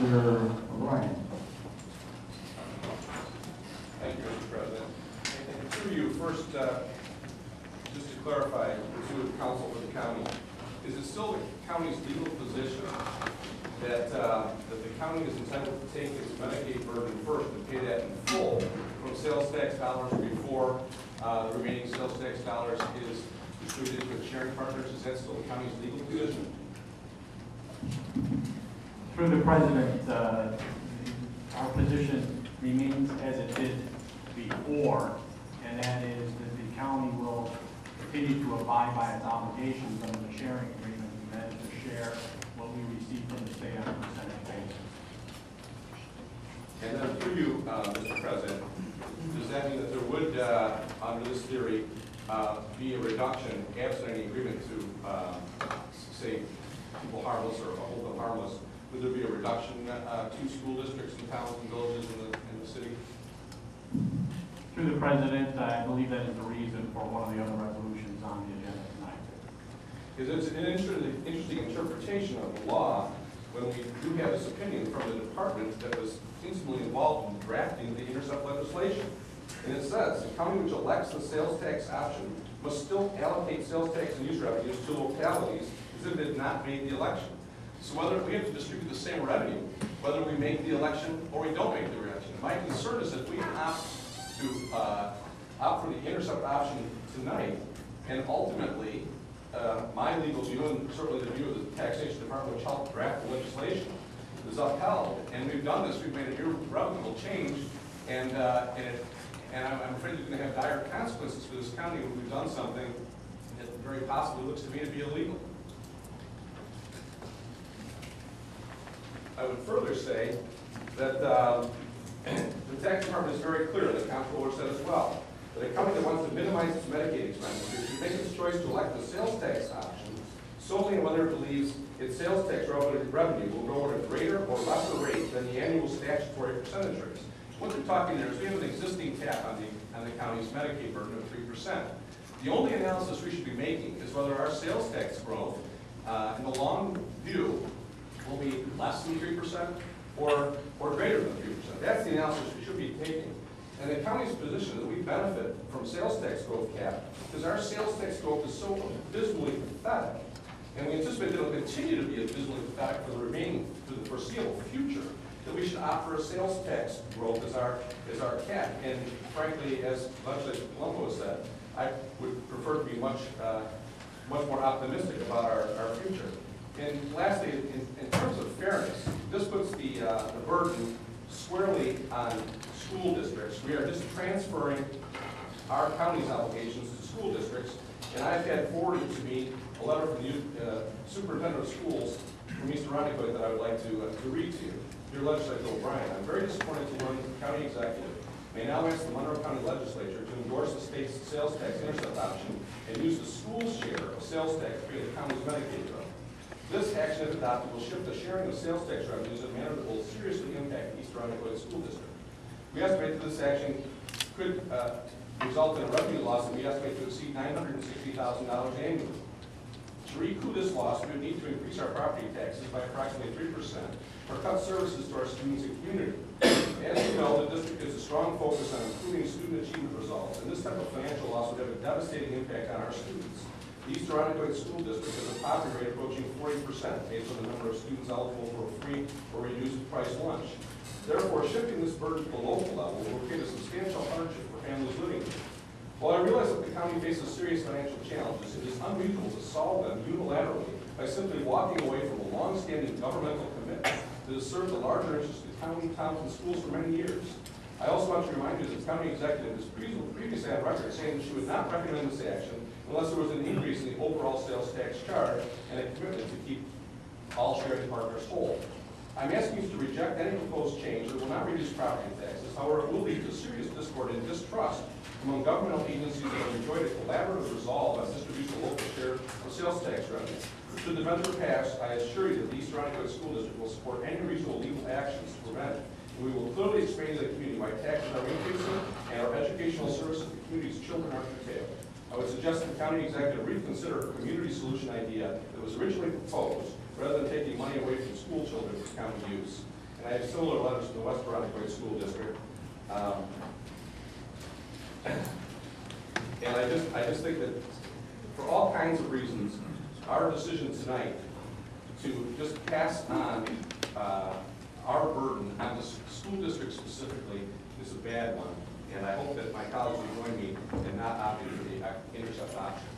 Mr. Obrien. Thank you, Mr. President. And through you, first, just to clarify, to the council for the county, is it still the county's legal position that the county is entitled to take its Medicaid burden first and pay that in full from sales tax dollars before the remaining sales tax dollars is distributed to its sharing partners? Is that still the county's legal position? Through the President, our position remains as it did before, and that is that the county will continue to abide by its obligations under the sharing agreement, and that is to share what we receive from the state on a percentage basis. And then through you, Mr. President, does that mean that there would, under this theory, be a reduction, absent any agreement to, say, people harmless or hold them harmless? Would there be a reduction to school districts and towns and villages in the city? Through the President, I believe that is the reason for one of the other resolutions on the agenda tonight. Because it's an interesting interpretation of the law when we do have this opinion from the department that was intimately involved in drafting the Intercept legislation. And it says, the county which elects the sales tax option must still allocate sales tax and use revenues to localities as if it had not made the election. So whether we have to distribute the same revenue, whether we make the election or we don't make the election. My concern is that we opt for the Intercept option tonight, and ultimately, my legal view, and certainly the view of the taxation department which helped draft the legislation, is upheld. And we've done this, we've made an irrevocable change, and I'm afraid it's going to have dire consequences for this county when we've done something that very possibly looks to me to be illegal. I would further say that the tax department is very clear, the comptroller said as well, that a county that wants to minimize its Medicaid expenditures should make its choice to elect the sales tax option solely on whether it believes its sales tax revenue will grow at a greater or lesser rate than the annual statutory percentage rates. What they're talking there is we have an existing cap on the county's Medicaid burden of 3%. The only analysis we should be making is whether our sales tax growth in the long view will be less than 3% or greater than 3%. That's the analysis we should be taking. And the county's position that we benefit from sales tax growth cap because our sales tax growth is so abysmally pathetic, and we anticipate that it will continue to be abysmally pathetic for the foreseeable future, that we should opt for a sales tax growth as our cap. And frankly, as Legislature Colombo has said, I would prefer to be much more optimistic about our future. And lastly, in terms of fairness, this puts the burden squarely on school districts. We are just transferring our county's obligations to school districts, and I've had forwarded to me a letter from the superintendent of schools from East Irondequoit that I would like to read to you. Dear Legislature Obrien, I'm very disappointed to learn that the county executive may now ask the Monroe County Legislature to endorse the state's sales tax intercept option and use the school's share of sales tax to pay the county's Medicaid bill. This action, if adopted, will shift the sharing of sales tax revenues in a manner that will seriously impact East Irondequoit School District. We estimate that this action could result in a revenue loss that we estimate to exceed $960,000 annually. To recoup this loss, we would need to increase our property taxes by approximately 3% or cut services to our students and community. As you know, the district has a strong focus on improving student achievement results, and this type of financial loss would have a devastating impact on our students. The East Irondequoit School District has a poverty rate approaching 40% based on the number of students eligible for a free or reduced price lunch. Therefore, shifting this burden to the local level will create a substantial hardship for families living here. While I realize that the county faces serious financial challenges, it is unreasonable to solve them unilaterally by simply walking away from a long-standing governmental commitment that has served the larger interests of the county, towns, and schools for many years. I also want to remind you that the county executive has previously had record saying that she would not recommend this action unless there was an increase in the overall sales tax charge and a commitment to keep all sharing partners whole. I'm asking you to reject any proposed change that will not reduce property taxes. However, it will lead to serious discord and distrust among governmental agencies that have enjoyed a collaborative resolve on distribution of local share of sales tax revenue. Should the measure pass, I assure you that the East Irondequoit School District will support any regional legal actions to prevent it. And we will clearly explain to the community why taxes are increasing and our educational services to the community's children are curtailed. I would suggest that the county executive reconsider a community solution idea that was originally proposed rather than taking money away from school children for county use. And I have similar letters from the West Brownsburg School District. And I just think that for all kinds of reasons, our decision tonight to just pass on our burden on the school district specifically is a bad one. And I hope that my colleagues will join me in not opting for the Intercept option.